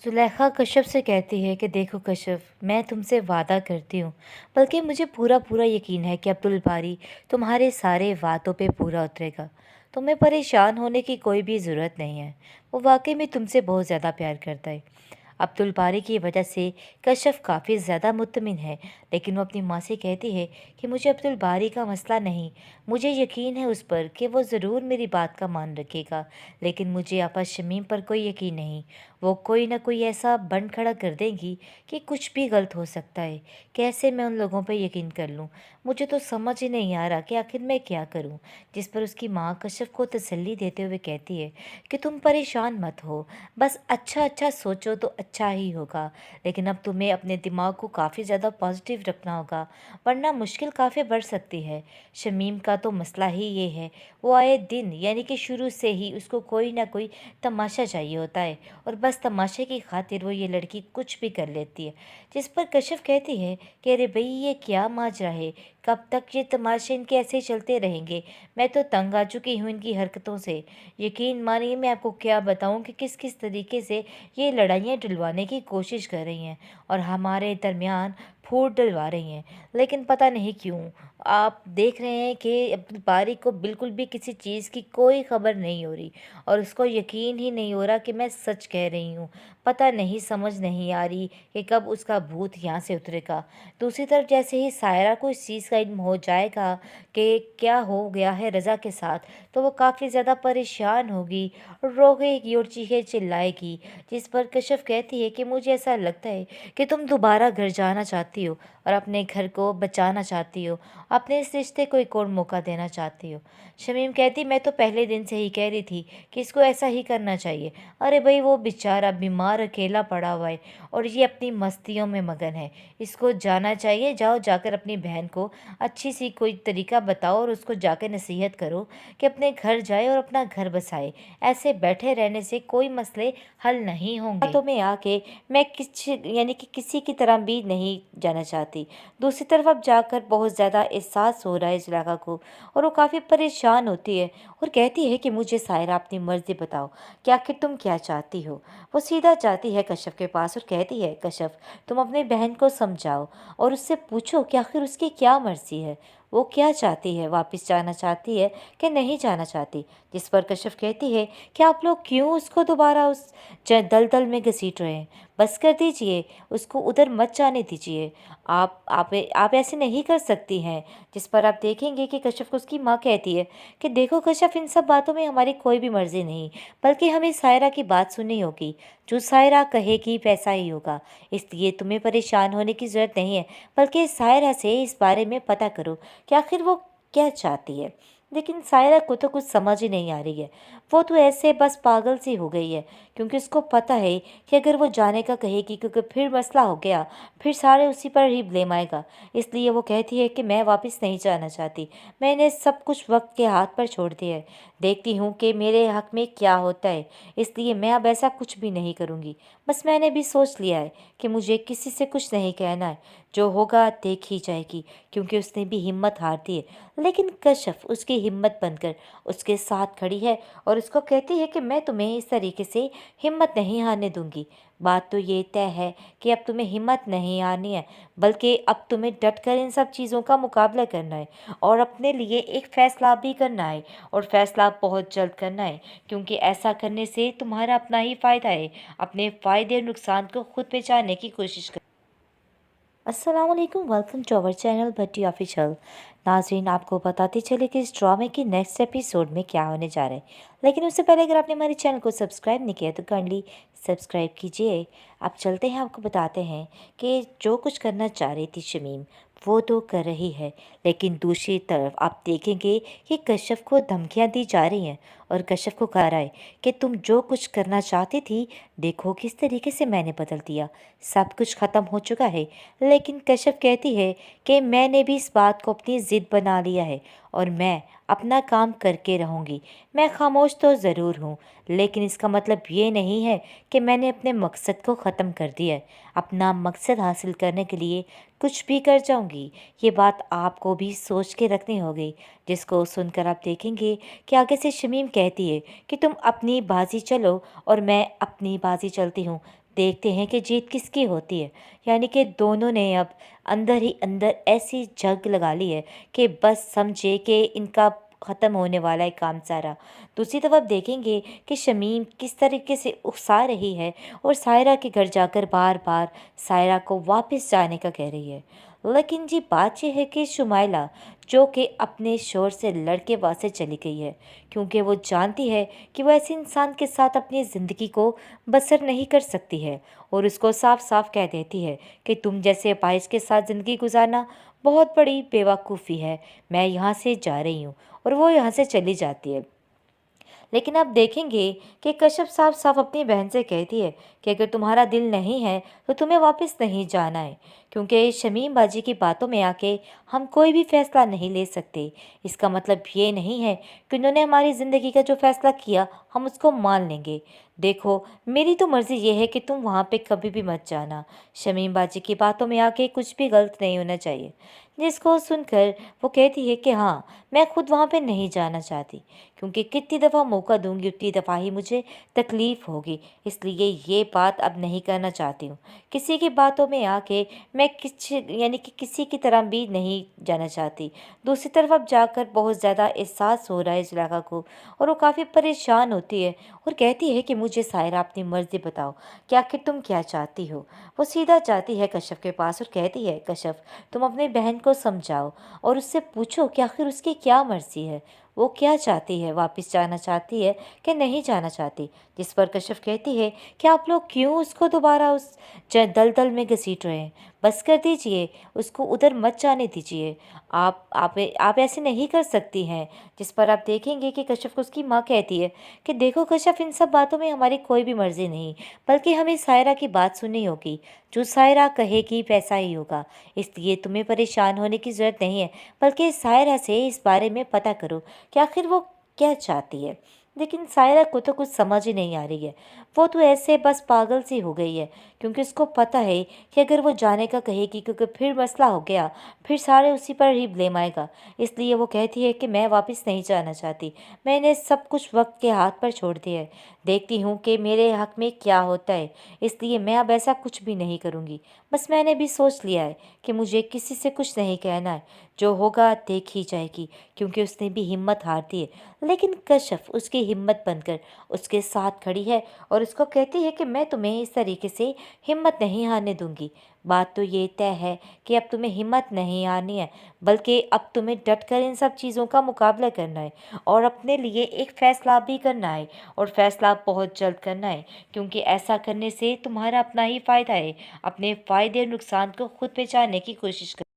जुलेखा कश्यप से कहती है कि देखो कश्यप, मैं तुमसे वादा करती हूँ, बल्कि मुझे पूरा पूरा यकीन है कि अब्दुल बारी तुम्हारे सारे वादों पे पूरा उतरेगा। तुम्हें परेशान होने की कोई भी ज़रूरत नहीं है। वो वाकई में तुमसे बहुत ज़्यादा प्यार करता है। अब्दुल बारी की वजह से कश्यप काफ़ी ज़्यादा मुतमिन है, लेकिन वो अपनी माँ से कहती है कि मुझे अब्दुल बारी का मसला नहीं, मुझे यकीन है उस पर कि वो ज़रूर मेरी बात का मान रखेगा, लेकिन मुझे आपा शमीम पर कोई यकीन नहीं। वो कोई ना कोई ऐसा बंड खड़ा कर देंगी कि कुछ भी गलत हो सकता है। कैसे मैं उन लोगों पर यकीन कर लूँ? मुझे तो समझ ही नहीं आ रहा कि आखिर मैं क्या करूँ। जिस पर उसकी माँ कश्यप को तसल्ली देते हुए कहती है कि तुम परेशान मत हो, बस अच्छा अच्छा सोचो तो अच्छा ही होगा। लेकिन अब तुम्हें अपने दिमाग को काफ़ी ज़्यादा पॉजिटिव रखना होगा, वरना मुश्किल काफ़ी बढ़ सकती है। शमीम का तो मसला ही ये है, वो आए दिन यानी कि शुरू से ही उसको कोई ना कोई तमाशा चाहिए होता है, और बस तमाशे की खातिर वो ये लड़की कुछ भी कर लेती है। जिस पर कश्यप कहती है कि अरे भाई, ये क्या माजरा है? कब तक ये तमाशे इनके ऐसे ही चलते रहेंगे? मैं तो तंग आ चुकी हूँ इनकी हरकतों से। यकीन मानिए, मैं आपको क्या बताऊँ कि किस किस तरीके से ये लड़ाइयाँ डलवाने की कोशिश कर रही हैं और हमारे दरमियान फूट डलवा रही हैं। लेकिन पता नहीं क्यों आप देख रहे हैं कि अब्दुल बारी को बिल्कुल भी किसी चीज़ की कोई खबर नहीं हो रही, और उसको यकीन ही नहीं हो रहा कि मैं सच कह रही हूँ। पता नहीं, समझ नहीं आ रही कि कब उसका भूत यहाँ से उतरेगा। दूसरी तरफ जैसे ही सायरा को इस चीज़ का इल्म हो जाएगा कि क्या हो गया है रज़ा के साथ, तो वो काफ़ी ज़्यादा परेशान होगी, रोएगी और चीखे चिल्लाएगी। जिस पर कश्यप कहती है कि मुझे ऐसा लगता है कि तुम दोबारा घर जाना चाहती हो और अपने घर को बचाना चाहती हो, अपने इस रिश्ते को एक और मौका देना चाहती हो। शमीम कहती, मैं तो पहले दिन से ही कह रही थी कि इसको ऐसा ही करना चाहिए। अरे भाई, वो बेचारा बीमार अकेला पड़ा हुआ है और ये अपनी मस्तियों में मगन है। इसको जाना चाहिए। जाओ, जाकर अपनी बहन को अच्छी सी कोई तरीका बताओ और उसको जाकर नसीहत करो कि अपने घर जाए और अपना घर बसाए। ऐसे बैठे रहने से कोई मसले हल नहीं होंगे। तो मैं आके मैं यानी कि किसी की तरह भी नहीं जाना चाहती। दूसरी तरफ अब जाकर बहुत ज़्यादा एहसास हो रहा है जुलेखा को, और वो काफ़ी परेशान होती है और कहती है कि मुझे सायरा, अपनी मर्ज़ी बताओ कि आखिर तुम क्या चाहती हो। वो सीधा जाती है कश्यप के पास और कहती है, कश्यप, तुम अपनी बहन को समझाओ और उससे पूछो कि आखिर उसकी क्या मर्ज़ी है, वो क्या चाहती है, वापस जाना चाहती है कि नहीं जाना चाहती। जिस पर कश्यप कहती है कि आप लोग क्यों उसको दोबारा उस दलदल में घसीट रहे हैं? बस कर दीजिए, उसको उधर मत जाने दीजिए। आप ऐसे नहीं कर सकती हैं। जिस पर आप देखेंगे कि कश्यप को उसकी माँ कहती है कि देखो कश्यप, इन सब बातों में हमारी कोई भी मर्ज़ी नहीं, बल्कि हमें सायरा की बात सुननी होगी। जो सायरा कहेगी वैसा ही होगा। इसलिए तुम्हें परेशान होने की ज़रूरत नहीं है, बल्कि सायरा से इस बारे में पता करो कि आखिर वो क्या चाहती है। लेकिन सायरा को तो कुछ समझ ही नहीं आ रही है। वो तो ऐसे बस पागल सी हो गई है, क्योंकि उसको पता है कि अगर वो जाने का कहेगी, क्योंकि फिर मसला हो गया, फिर सारे उसी पर ही ब्लेम आएगा। इसलिए वो कहती है कि मैं वापस नहीं जाना चाहती। मैंने सब कुछ वक्त के हाथ पर छोड़ दिया है। देखती हूँ कि मेरे हक में क्या होता है, इसलिए मैं अब ऐसा कुछ भी नहीं करूँगी। बस मैंने भी सोच लिया है कि मुझे किसी से कुछ नहीं कहना है। जो होगा देख ही जाएगी, क्योंकि उसने भी हिम्मत हार दी है। लेकिन कश्यप उसकी हिम्मत बनकर उसके साथ खड़ी है और उसको कहती है कि मैं तुम्हें इस तरीके से हिम्मत नहीं हारने दूंगी। बात तो ये तय है कि अब तुम्हें हिम्मत नहीं हारनी है, बल्कि अब तुम्हें डटकर इन सब चीज़ों का मुकाबला करना है और अपने लिए एक फ़ैसला भी करना है, और फ़ैसला बहुत जल्द करना है, क्योंकि ऐसा करने से तुम्हारा अपना ही फ़ायदा है। अपने फ़ायदे और नुकसान को खुद पहचानने की कोशिश कर। अस्सलामुअलैकुम, welcome to our channel Bhatti official. नाज़रीन, आपको बताते चले कि इस ड्रामे की नेक्स्ट एपिसोड में क्या होने जा रहा है, लेकिन उससे पहले अगर आपने हमारे चैनल को सब्सक्राइब नहीं किया तो काइंडली सब्सक्राइब कीजिए। आप चलते हैं, आपको बताते हैं कि जो कुछ करना चाह रही थी शमीम, वो तो कर रही है, लेकिन दूसरी तरफ आप देखेंगे कि कश्यप को धमकियां दी जा रही हैं और कश्यप को कह रहा है कि तुम जो कुछ करना चाहती थी, देखो किस तरीके से मैंने बदल दिया, सब कुछ ख़त्म हो चुका है। लेकिन कश्यप कहती है कि मैंने भी इस बात को अपनी ज़िद बना लिया है और मैं अपना काम करके रहूँगी। मैं खामोश तो ज़रूर हूँ, लेकिन इसका मतलब ये नहीं है कि मैंने अपने मकसद को ख़त्म कर दिया है। अपना मकसद हासिल करने के लिए कुछ भी कर जाऊँगी। ये बात आपको भी सोच के रखनी होगी। जिसको सुनकर आप देखेंगे कि आगे से शमीम कहती है कि तुम अपनी बाजी चलो और मैं अपनी बाजी चलती हूँ। देखते हैं कि जीत किसकी होती है। यानी कि दोनों ने अब अंदर ही अंदर ऐसी जंग लगा ली है कि बस समझे कि इनका ख़त्म होने वाला है काम सारा। दूसरी तरफ देखेंगे कि शमीम किस तरीके से उकसा रही है और सायरा के घर जाकर बार बार सायरा को वापस जाने का कह रही है। लेकिन जी बात यह है कि शुमाइला जो कि अपने शोहर से लड़के वहाँ से चली गई है, क्योंकि वो जानती है कि वो ऐसे इंसान के साथ अपनी ज़िंदगी को बसर नहीं कर सकती है, और उसको साफ साफ कह देती है कि तुम जैसे अपाहिज के साथ ज़िंदगी गुजारना बहुत बड़ी बेवकूफ़ी है, मैं यहाँ से जा रही हूँ। और वो यहाँ से चली जाती है। लेकिन अब देखेंगे कि कश्यप साफ साफ अपनी बहन से कहती है कि अगर तुम्हारा दिल नहीं है तो तुम्हें वापस नहीं जाना है, क्योंकि शमीम बाजी की बातों में आके हम कोई भी फैसला नहीं ले सकते। इसका मतलब ये नहीं है कि उन्होंने हमारी ज़िंदगी का जो फैसला किया हम उसको मान लेंगे। देखो, मेरी तो मर्ज़ी ये है कि तुम वहाँ पे कभी भी मत जाना। शमीम बाजी की बातों में आके कुछ भी गलत नहीं होना चाहिए। जिसको सुनकर वो कहती है कि हाँ, मैं खुद वहाँ पे नहीं जाना चाहती, क्योंकि कितनी दफ़ा मौका दूंगी उतनी दफ़ा ही मुझे तकलीफ़ होगी। इसलिए ये बात अब नहीं करना चाहती हूँ। किसी की बातों में आके मैं यानी कि किसी की तरह भी नहीं जाना चाहती। दूसरी तरफ अब जाकर बहुत ज़्यादा एहसास हो रहा है जुलेखा को, और वो काफ़ी परेशान होती है और कहती है कि मुझे सायरा अपनी मर्ज़ी बताओ कि आखिर तुम क्या चाहती हो। वो सीधा जाती है कश्यप के पास और कहती है, कश्यप तुम अपनी बहन को समझाओ और उससे पूछो कि आखिर उसकी क्या मर्ज़ी है, वो क्या चाहती है, वापस जाना चाहती है कि नहीं जाना चाहती। जिस पर कश्यप कहती है कि आप लोग क्यों उसको दोबारा उस दलदल में घसीट रहे हैं, बस कर दीजिए, उसको उधर मत जाने दीजिए। आप ऐसे नहीं कर सकती हैं। जिस पर आप देखेंगे कि कश्यप को उसकी माँ कहती है कि देखो कश्यप, इन सब बातों में हमारी कोई भी मर्ज़ी नहीं, बल्कि हमें सायरा की बात सुननी होगी। जो सायरा कहेगी वैसा ही होगा। इसलिए तुम्हें परेशान होने की ज़रूरत नहीं है, बल्कि सायरा से इस बारे में पता करो कि आखिर वो क्या चाहती है। लेकिन सायरा को तो कुछ समझ ही नहीं आ रही है। वो तो ऐसे बस पागल सी हो गई है, क्योंकि उसको पता है कि अगर वो जाने का कहेगी, क्योंकि फिर मसला हो गया, फिर सारे उसी पर ही ब्लेम आएगा। इसलिए वो कहती है कि मैं वापस नहीं जाना चाहती, मैंने सब कुछ वक्त के हाथ पर छोड़ दिया है, देखती हूँ कि मेरे हक में क्या होता है। इसलिए मैं अब ऐसा कुछ भी नहीं करूँगी। बस मैंने भी सोच लिया है कि मुझे किसी से कुछ नहीं कहना है, जो होगा देख ही जाएगी, क्योंकि उसने भी हिम्मत हार दी है। लेकिन कश्यप उसकी हिम्मत बनकर उसके साथ खड़ी है और उसको कहती है कि मैं तुम्हें इस तरीके से हिम्मत नहीं हारने दूंगी। बात तो ये तय है कि अब तुम्हें हिम्मत नहीं हारनी है, बल्कि अब तुम्हें डट कर इन सब चीज़ों का मुकाबला करना है और अपने लिए एक फ़ैसला भी करना है, और फ़ैसला बहुत जल्द करना है, क्योंकि ऐसा करने से तुम्हारा अपना ही फ़ायदा है। अपने फ़ायदे और नुकसान को खुद पहचानने की कोशिश कर।